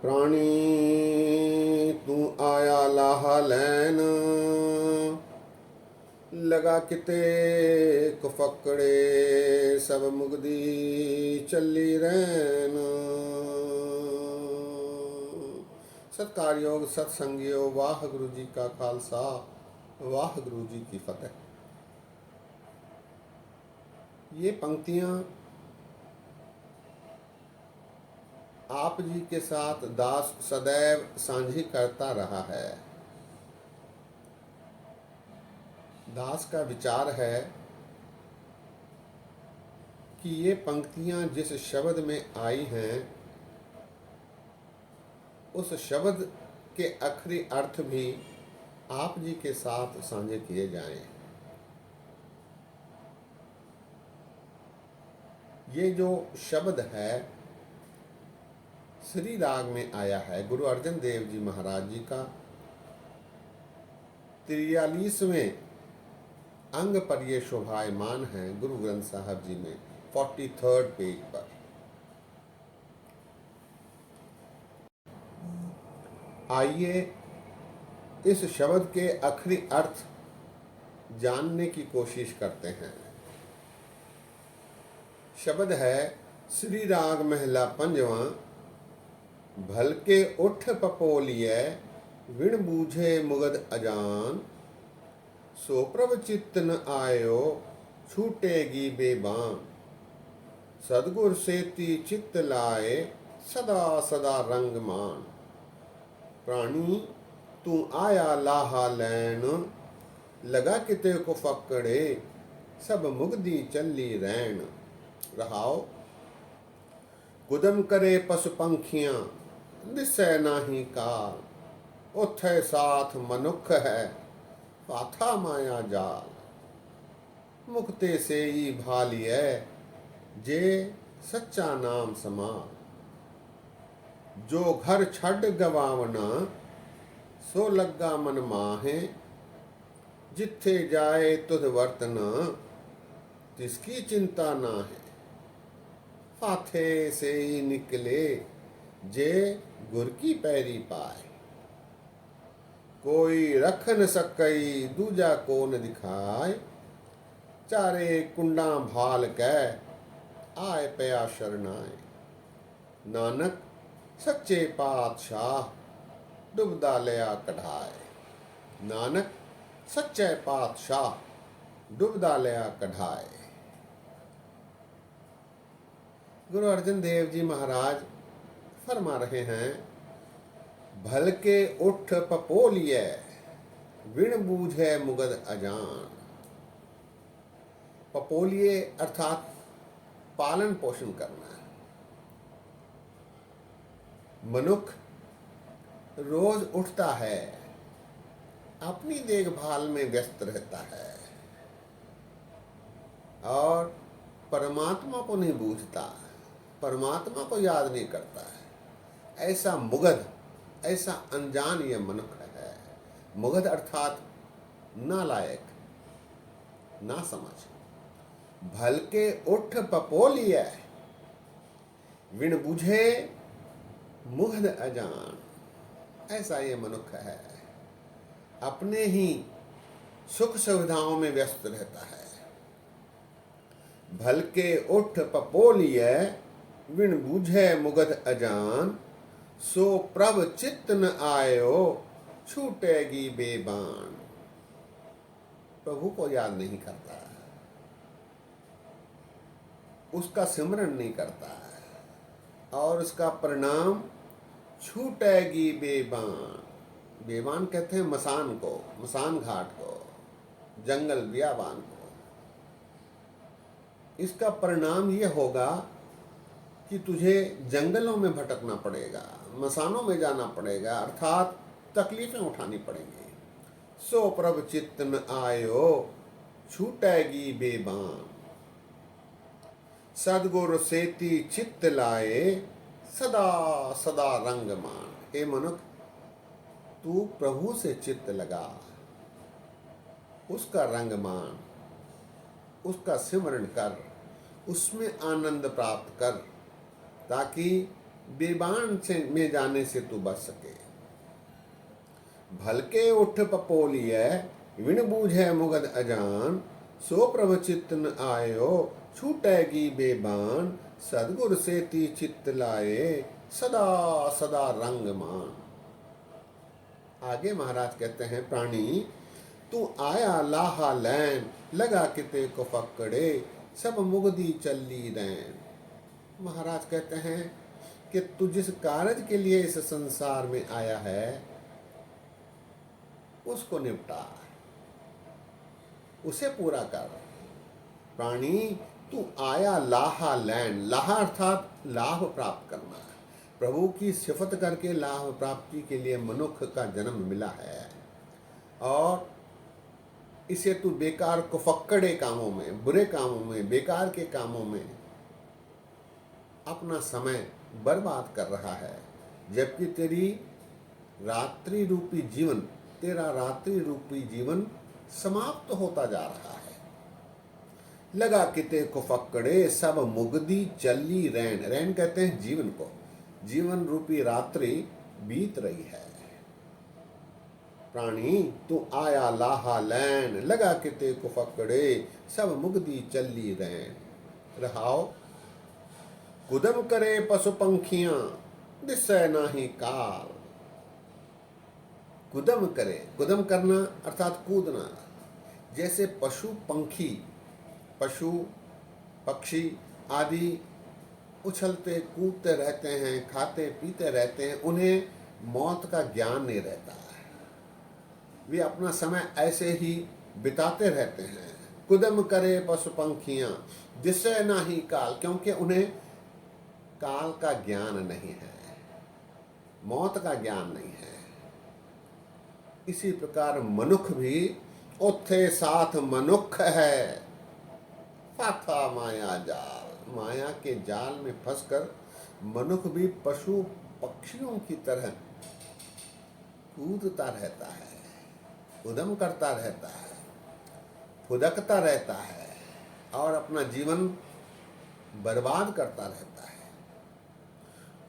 प्राणी तू आया लाहा लैन, लगा किते कुफकड़े सब मुगदी चली रैन। सत्कारयोग सत्संगियो, वाह गुरु जी का खालसा, वाह गुरु जी की फतेह। ये पंक्तियां आप जी के साथ दास सदैव साझी करता रहा है। दास का विचार है कि ये पंक्तियां जिस शब्द में आई हैं उस शब्द के आखिरी अर्थ भी आप जी के साथ साझे किए जाएं। ये जो शब्द है श्री राग में आया है। गुरु अर्जन देव जी महाराज जी का 43वें अंग पर ये शोभायमान है गुरु ग्रंथ साहब जी में 43rd पेज पर। आइए इस शब्द के आखिरी अर्थ जानने की कोशिश करते हैं। शब्द है श्री राग महला पंजवा, भलके उठ पपोलिय विण बूझे मुगद अजान, सो प्रभ चित्त न आयो छूटेगी बेबान, सदगुर सेती चित्त लाए सदा सदा रंग मान, प्राणी तू आया लाहा लैन, लगा किते को फकड़े सब मुगदी चली रैन। रहाओ कुदम करे पशु पंखियां दिसै नाही काल, उथे साथ मनुख है पाथा माया जाल, मुक्ते से ही भालिय जे सच्चा नाम समान, जो घर छड़ गवावना सो लग्गा मन माहे, जिथे जाए तुध वर्तना जिसकी चिंता ना है, फाथे से ही निकले जे गुर की पैरी पाए, कोई रख न सकई दूजा को न दिखाए, चारे कुंडा भाल कै आए पया शरणाए, नानक सच्चे पातशाह डुबदा लिया कढ़ाए, नानक सच्चे पातशाह डुबदा लिया कढ़ाए। गुरु अर्जन देव जी महाराज फरमा रहे हैं, भलके उठ पपोलिय विण बूझे मुगद अजान। पपोलिय अर्थात पालन पोषण करना। मनुष्य रोज उठता है, अपनी देखभाल में व्यस्त रहता है और परमात्मा को नहीं बूझता, परमात्मा को याद नहीं करता है। ऐसा मुगध, ऐसा अनजान ये मनुष्य है। मुगध अर्थात नालायक, ना समझ। भलके उठ पपोलिय विण बुझे मुग्ध अजान, ऐसा ये मनुष्य है, अपने ही सुख सुविधाओं में व्यस्त रहता है। भलके उठ पपोलिय विण बूझे मुगध अजान, सो प्रभ चित्त न आयो छूटेगी बेबान। प्रभु को याद नहीं करता, उसका सिमरन नहीं करता और उसका परिणाम छूटेगी बेबान। बेबान कहते हैं मसान को, मसान घाट को, जंगल बियाबान को। इसका परिणाम यह होगा कि तुझे जंगलों में भटकना पड़ेगा, मसानों में जाना पड़ेगा, अर्थात तकलीफें उठानी पड़ेंगी। सो प्रभ चित्त न आयो छूटेगी बेबान, सदगुर सेती चित्त लाए सदा सदा रंग मान। हे मनुष्य, तू प्रभु से चित्त लगा, उसका रंग मान, उसका सिमरण कर, उसमें आनंद प्राप्त कर, ताकि बेबान से में जाने से तू बच सके। भलके उठ पपोलिय विण बूझे मुगद अजान, सो प्रभ चित्त न आयो छूटेगी बेबान, सदगुर से ती चित्त लाए सदा सदा रंग मान। आगे महाराज कहते हैं, प्राणी तू आया लाहा लैन, लगा किते को फकड़े, सब मुगदी चली रैन। महाराज कहते हैं कि तू जिस कार्य के लिए इस संसार में आया है उसको निपटा, उसे पूरा कर। प्राणी तू आया लाहा लैन, लाहा अर्थात लाभ प्राप्त करना। प्रभु की सिफत करके लाभ प्राप्ति के लिए मनुष्य का जन्म मिला है, और इसे तू बेकार कुफक्कड़े कामों में, बुरे कामों में, बेकार के कामों में अपना समय बर्बाद कर रहा है, जबकि रात्रि रूपी जीवन तेरा रात्रि रूपी जीवन समाप्त होता जा रहा है। लगा किते को फक्कड़े सब मुगदी चली रैन, रैन कहते हैं जीवन को, जीवन रूपी रात्रि बीत रही है। प्राणी तू आया लाहा लैन, लगा किते को फक्कड़े सब मुगदी चली रैन। रहाओ कुदम करे पशु पंखियां, दिसै नाही काल। कुदम करे, कुदम करना अर्थात कूदना। जैसे पशु पंखी, पशु पक्षी आदि उछलते कूदते रहते हैं, खाते पीते रहते हैं, उन्हें मौत का ज्ञान नहीं रहता है, वे अपना समय ऐसे ही बिताते रहते हैं। कुदम करे पशु पंखियां, दिसै नाही काल, क्योंकि उन्हें काल का ज्ञान नहीं है, मौत का ज्ञान नहीं है। इसी प्रकार मनुष्य भी उथे साथ मनुष्य है, फाथा माया जाल। माया के जाल में फंसकर मनुष्य भी पशु पक्षियों की तरह कूदता रहता है, उद्यम करता रहता है, फुदकता रहता है और अपना जीवन बर्बाद करता रहता है।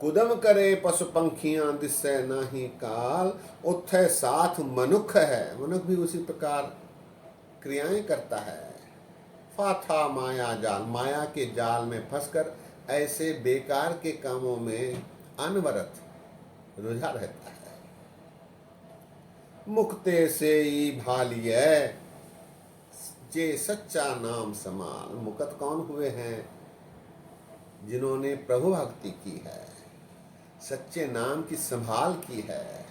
कुदम करे पशु पंखियां, दिसै नाही काल, उथे साथ मनुष्य है। मनुष्य भी उसी प्रकार क्रियाएं करता है। फाथा माया जाल, माया के जाल में फंसकर ऐसे बेकार के कामों में अनवरत रुझा रहता है। मुक्ते से ही भालिय जे सच्चा नाम समाल। मुक्त कौन हुए हैं? जिन्होंने प्रभु भक्ति की है, सच्चे नाम की संभाल की है,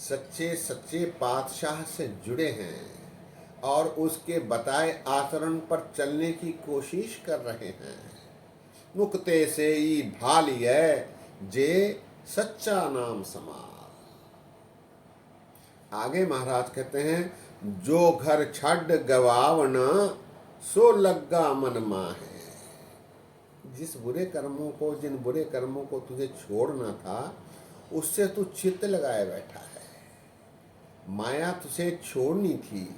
सच्चे सच्चे पातशाह से जुड़े हैं और उसके बताए आचरण पर चलने की कोशिश कर रहे हैं। मुक्ते से ही भालिय जे सच्चा नाम समाल। आगे महाराज कहते हैं, जो घर छड़ गवावना सो लग्गा मन माहे। जिस बुरे कर्मों को, जिन बुरे कर्मों को तुझे छोड़ना था, उससे तू चित्त लगाए बैठा है। माया तुझे छोड़नी थी,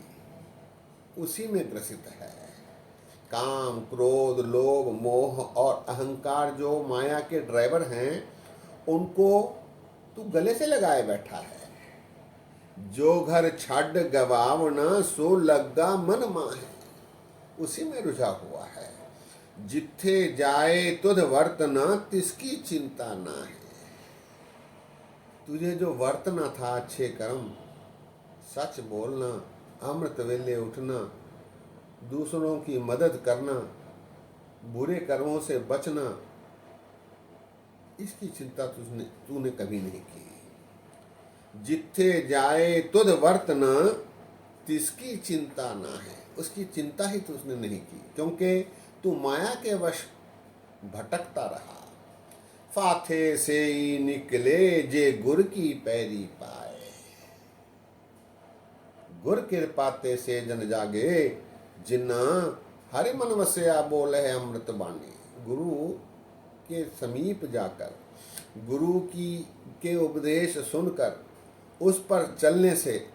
उसी में ग्रसित है। काम, क्रोध, लोभ, मोह और अहंकार जो माया के ड्राइवर हैं, उनको तू गले से लगाए बैठा है। जो घर छड़ गवावना सो लग्गा मन माहे, उसी में रुझा हुआ है। जिथे जाए तुध वर्तना तिसकी चिंता ना है। तुझे जो वर्तना था, अच्छे कर्म, सच बोलना, अमृत वेले उठना, दूसरों की मदद करना, बुरे कर्मों से बचना, इसकी चिंता तूने कभी नहीं की। जिथे जाए तुध वर्तना तिसकी चिंता ना है, उसकी चिंता ही तुझने नहीं की, क्योंकि तू माया के वश भटकता रहा। फाथे से ही निकले जे गुर की पैरी पाए। गुर कृपाते से जन जागे, जिन्ना हरि मन वसया बोले है अमृत बाणी। गुरु के समीप जाकर, गुरु की के उपदेश सुनकर, उस पर चलने से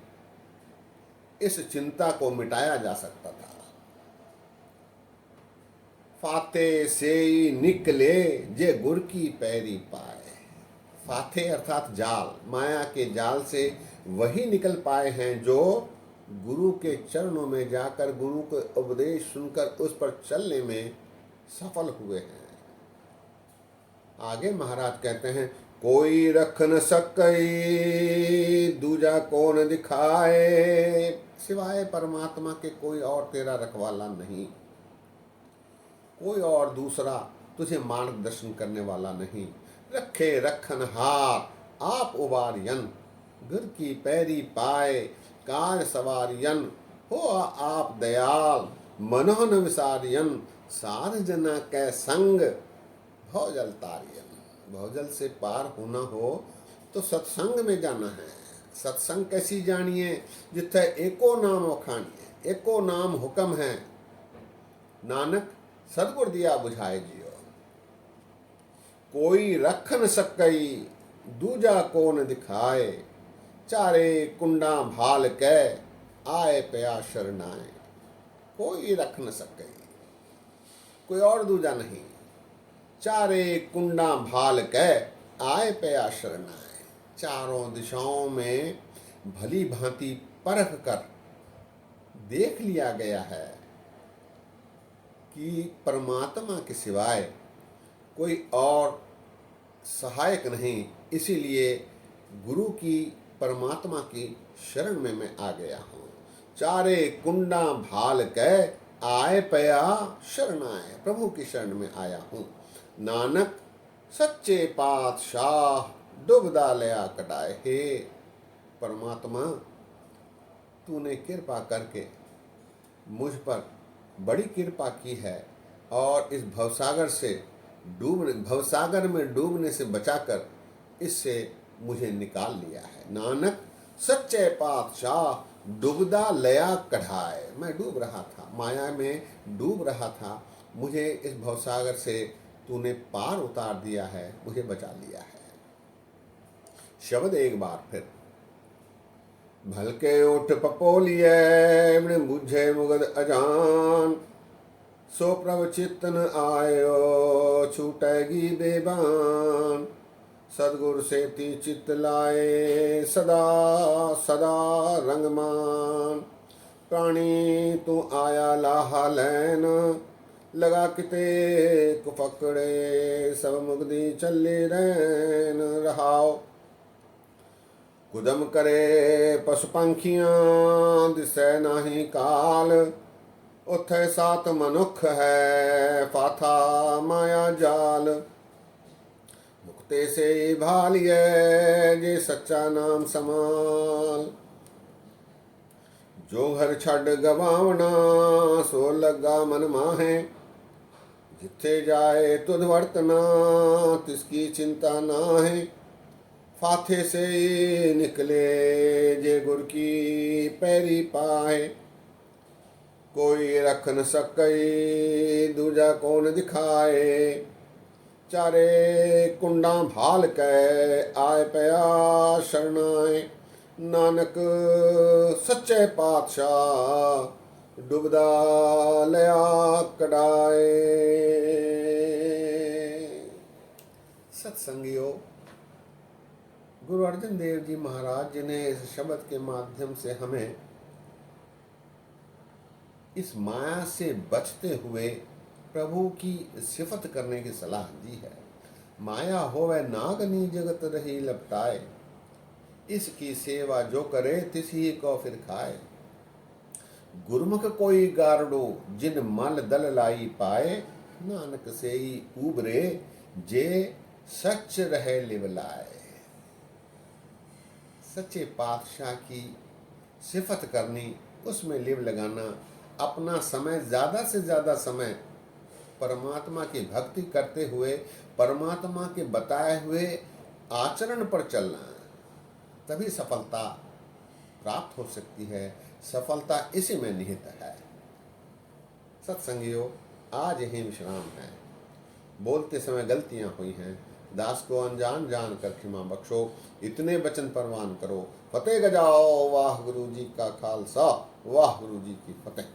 इस चिंता को मिटाया जा सकता था। फाते से निकले जे गुर की पैरी पाए। फाथे अर्थात जाल, माया के जाल से वही निकल पाए हैं जो गुरु के चरणों में जाकर गुरु के उपदेश सुनकर उस पर चलने में सफल हुए हैं। आगे महाराज कहते हैं, कोई रख न सकई दूजा कौन दिखाए, सिवाय परमात्मा के कोई और तेरा रखवाला नहीं, कोई और दूसरा तुझे मार्गदर्शन करने वाला नहीं। रखे रखन हार आप उबारियन, गुर की पैरी पाए कार सवारियन, हो आप दयाल मनोहन विसारियन, सार जना कै संग भवजल तारियन। भवजल से पार होना हो तो सत्संग में जाना है। सत्संग कैसी जानिए, जिथे एको नाम वखानिए, एको नाम हुक्म है, नानक सदगुर दिया बुझाए जियो। कोई रख न सकई दूजा कौन दिखाए, चारे कुंडा भाल कै आए पया शरणाए। कोई रख न सकई, कोई और दूजा नहीं, चारे कुंडा भाल कै आए पया शरणाए। चारों दिशाओं में भली भांति परख कर देख लिया गया है कि परमात्मा के सिवाय कोई और सहायक नहीं, इसीलिए गुरु की परमात्मा की शरण में मैं आ गया हूँ। चारे कुंडा भाल कै आए पया शरणाए, प्रभु की शरण में आया हूँ। नानक सच्चे पातशाह डुबदा लया कटाए। हे परमात्मा, तूने कृपा करके मुझ पर बड़ी कृपा की है और इस भवसागर में डूबने से बचाकर इससे मुझे निकाल लिया है। नानक सच्चे पातशाह डूबदा लया कढ़ाए। मैं डूब रहा था, माया में डूब रहा था, मुझे इस भवसागर से तूने पार उतार दिया है, मुझे बचा लिया है। शब्द एक बार फिर। भलके उठ पपोलिए बुझे मुगद अजान, सो प्रभ चित्तन आयो छूटेगी बेबान। सदगुर से ती चित्त लाए सदा सदा रंगमान। प्राणी तू आया लाहा लैन, लगा किते कुपकड़े। सब मुगदी चले रैन रहाओ, कुदम करे पशु पंखियां दिसै नाही काल। उथे सात मनुख है फाथा माया जाल। मुक्ते से भालिए जे सच्चा नाम समाल। जो घर छड़ गवावना सो लगा मन माहे। जिथे जाए तुध वर्तना तिसकी चिंता ना है। फाथे से निकले जे गुर की पैरी पाए। कोई रख न सकई दूजा कौन दिखाए। चारे कुंडा भाल कै आए पया शरणाए। नानक सच्चे पातशाह डुबदा लया कढ़ाए। सत्संगियों, गुरु अर्जन देव जी महाराज जी ने इस शब्द के माध्यम से हमें इस माया से बचते हुए प्रभु की सिफत करने की सलाह दी है। माया होवे नागनी जगत रही लपटाए। इसकी सेवा जो करे तिसी को फिर खाए। गुरमुख कोई गारडो जिन मल दल लाई पाए। नानक से ही उबरे जे सच रहे लिवलाए। सच्चे पातशाह की सिफत करनी, उसमें लिव लगाना, अपना समय ज़्यादा से ज़्यादा समय परमात्मा की भक्ति करते हुए परमात्मा के बताए हुए आचरण पर चलना, तभी सफलता प्राप्त हो सकती है। सफलता इसी में निहित है। सत्संगियों, आज यही विश्राम है। बोलते समय गलतियां हुई हैं, दास को अनजान जान कर क्षमा बख्शो। इतने वचन परवान करो। फतेह गजाओ। वाह गुरु जी का खालसा, वाह गुरु जी की फतेह।